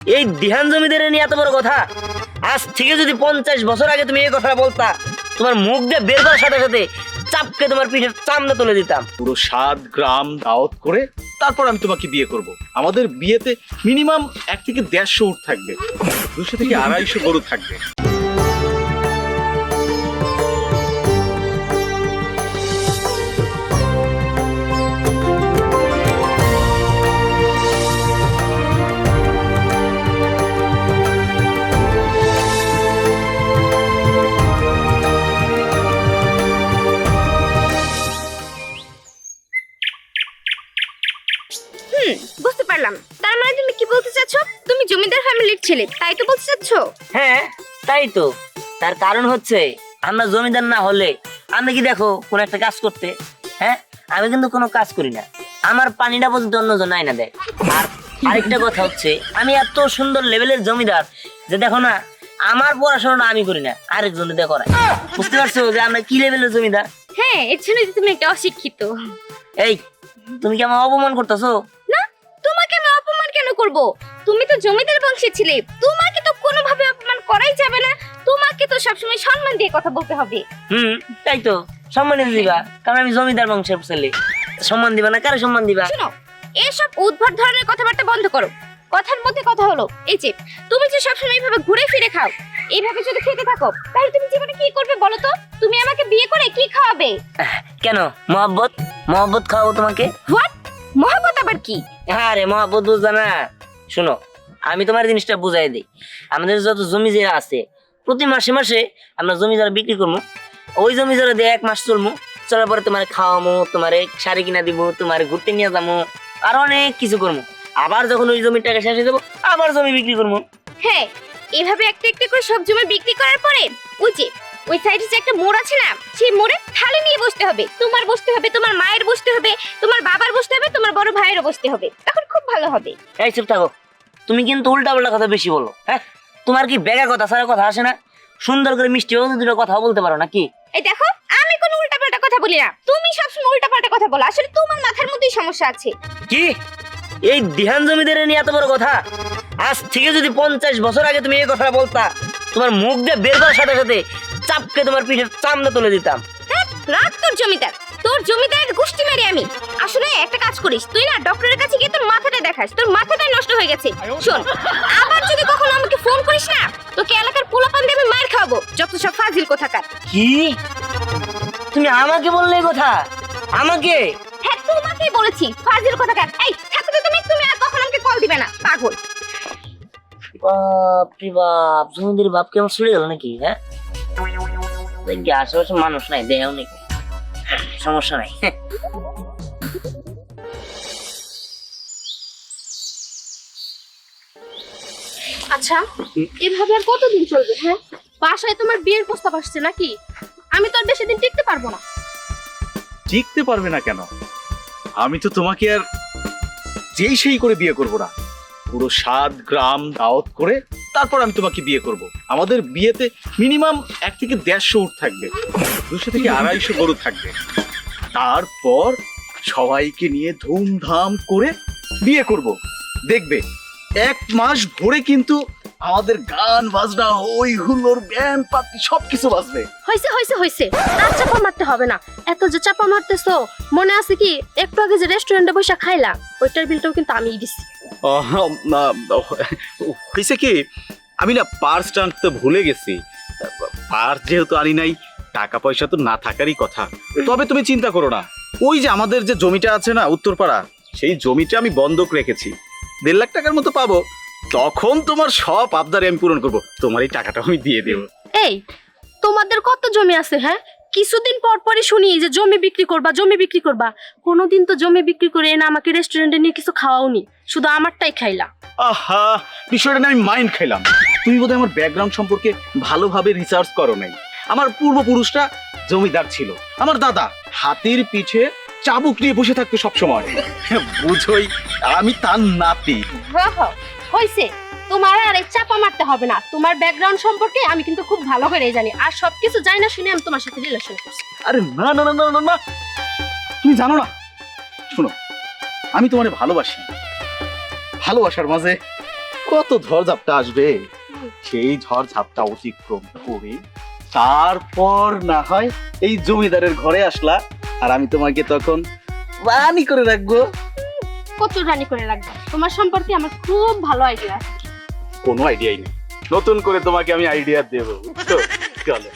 এই দিহান জমিদারে নিয়ে এত বড় কথা? আজ থেকে যদি 50 বছর আগে তুমি এই কথা বলতা, তোমার মুখ দিয়ে বের করার সাথে সাথে চাপকে তোমার পিঠের চামড়া তুলে দিতাম। পুরো 7 গ্রাম দাওয়াত করে তারপর আমি তোমাকে বিয়ে করব। আমাদের বিয়েতে মিনিমাম 1 থেকে 150 উট থাকবে, 200 থেকে 250 গরু থাকবে। বুঝতে পারলাম। তার মানে তুমি কি বলতে চাচ্ছ? তুমি জমিদার ফ্যামিলির ছেলে, তাই তো বলতে চাচ্ছ? হ্যাঁ তাই তো। তার কারণ হচ্ছে আমরা জমিদার না হলে আমরা কি দেখো কোন একটা কাজ করতে, হ্যাঁ আমি কিন্তু কোনো কাজ করি না, আমার পানিটা পর্যন্ত অন্যজন আয়না দেয়। আর আরেকটা কথা হচ্ছে আমি এত সুন্দর লেভেলের জমিদার যে দেখো না আমার পড়াশোনাটা আমি করি না, আরেকজন দিয়ে করায়। বুঝতে পারছো যে আমরা কি লেভেলের জমিদার? হ্যাঁ, এর জন্য তুমি একটা অশিক্ষিত। এই তুমি কি আমার অপমান করতেছো? না, তোমাকে আমি অপমান কেন করব? তুমি তো জমিদার বংশের ছেলে, তোমাকে তো কোনোভাবে অপমান করাই যাবে না। তোমাকে তো সবসময় সম্মান দিয়ে কথা বলতে হবে। তাই তো, সম্মান দিবা, কারণ আমি জমিদার বংশের ছেলে। সম্মান দিবা না কারে সম্মান দিবা? শোনো, এসব উদ্ভট ধরনের কথাবার্তা বন্ধ করো। কথার মধ্যে কথা হলো এই যে তুমি যে সবসময় এইভাবে ঘুরে ফিরে খাও, এইভাবে যদি খেতে থাকো তাহলে তুমি জীবনে কি করবে বলো তো? তুমি আমাকে বিয়ে করে কি খাওয়াবে? কেন মহব্বত? মহব্বত খাওয়াবো তোমাকে। হোয়াট? মহব্বত আবার কি? হ্যাঁ রে, মহব্বত বুঝবা না? শোনো, আমি তোমার জিনিসটা বুঝাই দিই। আমাদের যত জমি যারা আছে প্রতি মাসে মাসে আমরা জমি যারা বিক্রি করবো, ওই জমি যারা দিয়ে 1 মাস চলবো, চলার পরে তোমার খাওয়ামো, তোমার শাড়ি কিনা দিব, তোমার ঘুরতে নিয়ে যাবো, আর অনেক কিছু করবো। আবার যখন ওই জমির টাকা শেষ হয়ে যাবো আবার জমি বিক্রি করবো। হ্যাঁ, এভাবে একটা একটা করে সব জমি বিক্রি করার পরে ওই যে ওই সাইডে যে একটা মোড় আছে না, সেই মোড়ে থালি নিয়ে বসতে হবে। তোমার বসতে হবে, তোমার মায়ের বসতে হবে, তোমার বাবার বসতে হবে, তোমার বড় ভাইয়েরও বসতে হবে। তখন খুব ভালো হবে। এই চুপ থাকো, তুমি কিন্তু উল্টা পাল্টা কথা বেশি বলো। হ্যাঁ, তোমার কি বেগা কথা সারা কথা আসে না? সুন্দর করে মিষ্টি দুটো কথা বলতে পারো নাকি? এই দেখো, আমি কোনো উল্টাপাল্টা কথা বলি না, তুমি সবসময় উল্টাপাল্টা কথা বলো। আসলে তোমার মাথার মধ্যেই সমস্যা আছে। কি এই দিহান জমিদারে নিয়ে এত বড় কথা? আজ থেকে যদি 50 বছর আগে তুমি এই কথাটা বলতা, তোমার মুখ দিয়ে বের করার সাথে সাথে চাপকে তোমার পিঠের চামড়া তুলে দিতাম। হ্যাঁ, রাখ তোর জমিদার, তোর জমিদারের গোষ্ঠী মেরে আমি। আসলে একটা কাজ করিস তুই না, ডক্টরের কাছে গিয়ে তোর মাথাটা দেখাস, তোর মাথাটাই নষ্ট হয়ে গেছে। শোন, আবার যদি কখনো আমাকে ফোন করিস না, তোকে এলাকার পোলাপান দিয়ে আমি মার খাওয়াবো, যত সব ফাজিল কোথাকার। কি তুমি আমাকে বললে এই কথা? আমাকে? হ্যাঁ, তোমাকেই বলেছি, ফাজিল কোথাকার। এই থাকো তো তুমি, তুমি আর কখনো আমাকে কল দিবে না, পাগল। বাপ রে বাপ, জমিদার বাপ কেমন চলে গেল নাকি? হ্যাঁ, দেখি আশেপাশে মানুষ নাই, দেহেও নেই, সমস্যা নাই। আচ্ছা, এভাবে আর কতদিন চলবে? হ্যাঁ, বাসায় তোমার বিয়ের প্রস্তাব আসছে নাকি? আমি তো আর বেশি দিন টিকতে পারবো না। টিকতে পারবে না কেন? আমি তো তোমাকে আর যেই সেই করে বিয়ে করব না। পুরো 7 গ্রাম দাওয়াত করে তারপর আমি তোমাকে বিয়ে করব। আমাদের বিয়েতে মিনিমাম 1 থেকে 150 উট থাকবে, 200 থেকে 250 গরু থাকবে। তারপর সবাইকে নিয়ে ধুমধাম করে বিয়ে করব। দেখবে 1 মাস ভরে কিন্তু আমাদের গান বাজনা, হই হুল্লোড়, ব্যান্ড পার্টি সবকিছু বাজবে। হইছে হইছে হইছে, আর চাপা মারতে হবে না। এত যে চাপা মারতেছো, মনে আছে কি একটু আগে যে রেস্টুরেন্টে বসে খাইলা, ওইটার বিলটাও কিন্তু আমিই দিছি। হয়েছে কি, আমি না পার্স টানতে ভুলে গেছি। পার্স যেহেতু আনি নাই, টাকা পয়সা তো না থাকারই কথা। তবে তুমি চিন্তা করো না, ওই যে আমাদের যে জমিটা আছে না উত্তরপাড়া, সেই জমিটা আমি বন্ধক রেখেছি, 1.5 লাখ টাকার মতো পাবো। তখন তোমার সব আবদারে আমি পূরণ করব, তোমার এই টাকাটা আমি দিয়ে দেবো। এই, তোমাদের কত জমি আছে? হ্যাঁ, কিছুদিন পর পরই শুনি যে জমি বিক্রি করবা, জমি বিক্রি করবা। কোনোদিন তো জমি বিক্রি করে এনে আমাকে রেস্টুরেন্টে নিয়ে কিছু খাওয়াওনি, শুধু আমারটাই খাইলা। আহা, বিষয়টা না আমি মাইন্ড খাইলাম। তুমি বোধহয় আমার ব্যাকগ্রাউন্ড সম্পর্কে ভালোভাবে রিসার্চ করো নাই। আমার পূর্বপুরুষরা জমিদার ছিল। আমার দাদা হাতির পিঠে চাবুক নিয়ে বসে থাকতো সবসময়। বুঝোই আমি তার নাতি। হইছে, তোমার আর এই চাপা মারতে হবে না। তোমার ব্যাকগ্রাউন্ড সম্পর্কে আমি কিন্তু খুব ভালো করে জানি, আর সবকিছু জানি না শুনে আমি তোমার সাথে রিলেশন করছি। আরে না না না না না, তুমি জানো না। শোনো, আমি তোমারে ভালোবাসি। ভালোবাসার মাঝে কত ঝড়ঝাপটা আসবে, সেই ঝড়ঝাপটা অতিক্রম করে তারপর না হয় এই জমিদারের ঘরে আসলা, আর আমি তোমাকে তখন রানী করে রাখবো। কত রানি করে রাখবা, তোমার সম্পর্কে আমার খুব ভালো আইডিয়া আছে। কোনো আইডিয়াই নেই, নতুন করে তোমাকে আমি আইডিয়া দেবো, বুঝছো? চলো।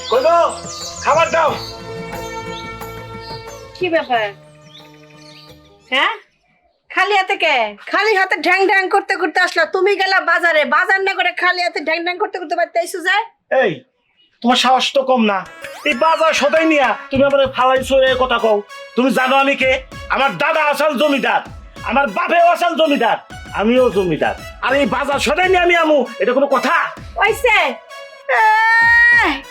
কই গো, খাবার দাও। কি ব্যাপার? হ্যাঁ, খালি হাতে কে? খালি হাতে ঢ্যাং ঢ্যাং করতে করতে আসলা, তুমি গেলা বাজারে, বাজার না করে খালি হাতে ঢ্যাং ঢ্যাং করতে করতে বাড়িতে আইসো যায়। এই তোমার সাহস তো কম না, এই বাজার সদাই নিয়া তুমি আমার ফালাইছো এ কথা কও। তুমি জানো আমি কে? আমার দাদা আসল জমিদার, আমার বাপেও আসল জমিদার, আমিও জমিদার। আর এই বাজার সদাই নিয়ে আমি আমু, এটা কোনো কথা? ওইসে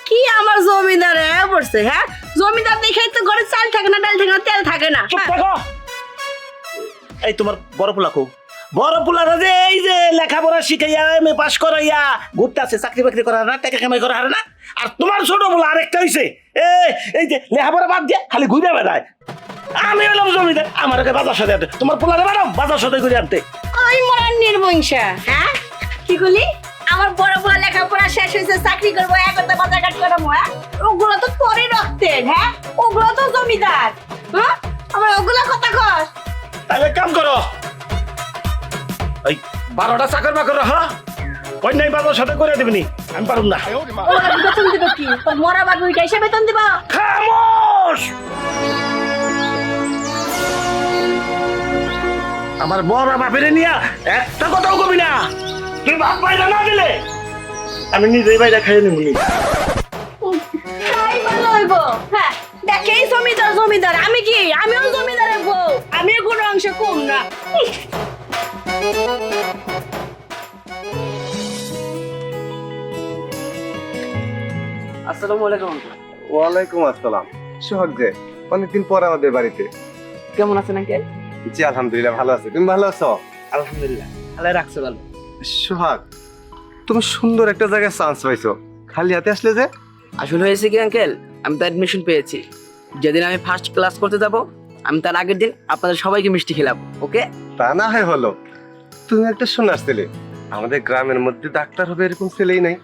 কি আমার জমিদার পড়ছে? হ্যাঁ, জমিদার দেখে তো ঘরে চাল থাকে না, ডাল থাকে না, তেল থাকে না। চুপ থাকো। এই তোমার বড় পোলা কো? বড় পোলারা যে এই যে লেখাপড়া শিখাইয়া এমএ পাস করাইয়া ঘুরতে আছে, চাকরি বাকরি করা না, টাকা কামাই করা হারে না। আর তোমার ছোট পোলা আরেকটা হইছে, এই যে লেখাপড়া বাদ দিয়ে খালি ঘুরে বেড়ায়। আমি হলাম জমিদার, আমার আগে বাজার সাথে আনতে, তোমার পোলারে ম্যাডাম বাজার সাথে ঘুরে আনতে। ওই মরার নির্বংশা। হ্যাঁ, কি বলি? আমার বড় বড় লেখাপড়া শেষ হয়েছে, চাকরি করবো, একটা বাজার ঘাট করবো। হ্যাঁ, ওগুলো তো তোরই রক্তের। হ্যাঁ, ওগুলো তো জমিদার। হ্যাঁ, আমার ওগুলো কথা কর। তাহলে কাম করো, এই 12টা চাকর বাকর রাখা, কন্যাই বাজার সাথে করে দেবনি, আমি পারুম না। ওরা বেতন দিব কি? তোর মরা বাবু ওইটা হিসেবে বেতন দিব? খামোশ! আমার বড় বাপের নিয়া একটা কথাও কবি না। তুই বাপ বাইরে না দিলে আমি নিজেই বাইরে খাইয়ে নিব। তাই ভালো হইব। হ্যাঁ, দেখেই জমিদার জমিদার, আমি কি? আমিও জমিদারের বউ, আমিও কোনো অংশ কম না। আসসালামু আলাইকুম। ওয়ালাইকুম আসসালাম। সোহাগ যে অনেকদিন পর আমাদের বাড়িতে। কেমন আছেন আঙ্কেল? জি আলহামদুলিল্লাহ ভালো আছি, তুমি ভালো আছো? আলহামদুলিল্লাহ, আল্লাহ রাখছে ভালো। সোহাগ, তুমি সুন্দর একটা জায়গায় চান্স পাইছো, খালি হাতে আসলে যে? আসলে হয়েছে কি আঙ্কেল, আমি তো অ্যাডমিশন পেয়েছি। যেদিন আমি ফার্স্ট ক্লাস করতে যাব, আমি তার আগের দিন আপনাদের সবাইকে মিষ্টি খেলাবো। ওকে? তা না হয় হলো, তুমি একটা সোনার ছেলে, আমাদের গ্রামের মধ্যে ডাক্তার হবে এরকম ছেলেই নাই,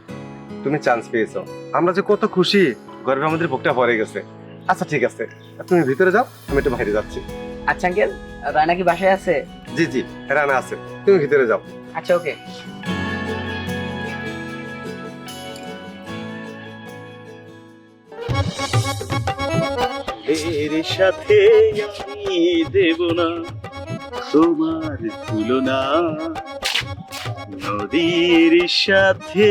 তুমি চান্স পেয়েছো। আমরা যে কত খুশি, গর্বে আমাদের বুকটা ভরে গেছে। আচ্ছা ঠিক আছে, তুমি ভিতরে যাও, আমি একটু বাইরে যাচ্ছি। আচ্ছা আঙ্কেল, রায়না কি বাসায় আছে? জি জি, রানা আছে, তুমি ভিতরে যাও। আচ্ছা ওকে। এর সাথে আমি দেব না তোমার তুলনা, নদীর সাথে।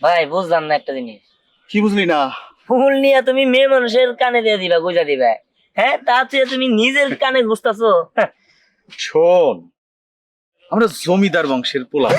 ভাই বুঝলাম না একটা জিনিস। কি বুঝলি না? ফুল নিয়ে তুমি মেয়ে মানুষের কানে দিয়ে দিবা, গুজা দিবা। হ্যাঁ, তা চেয়ে তুমি নিজের কানে গুজতাছো। শোন, আমরা জমিদার বংশের পোলা,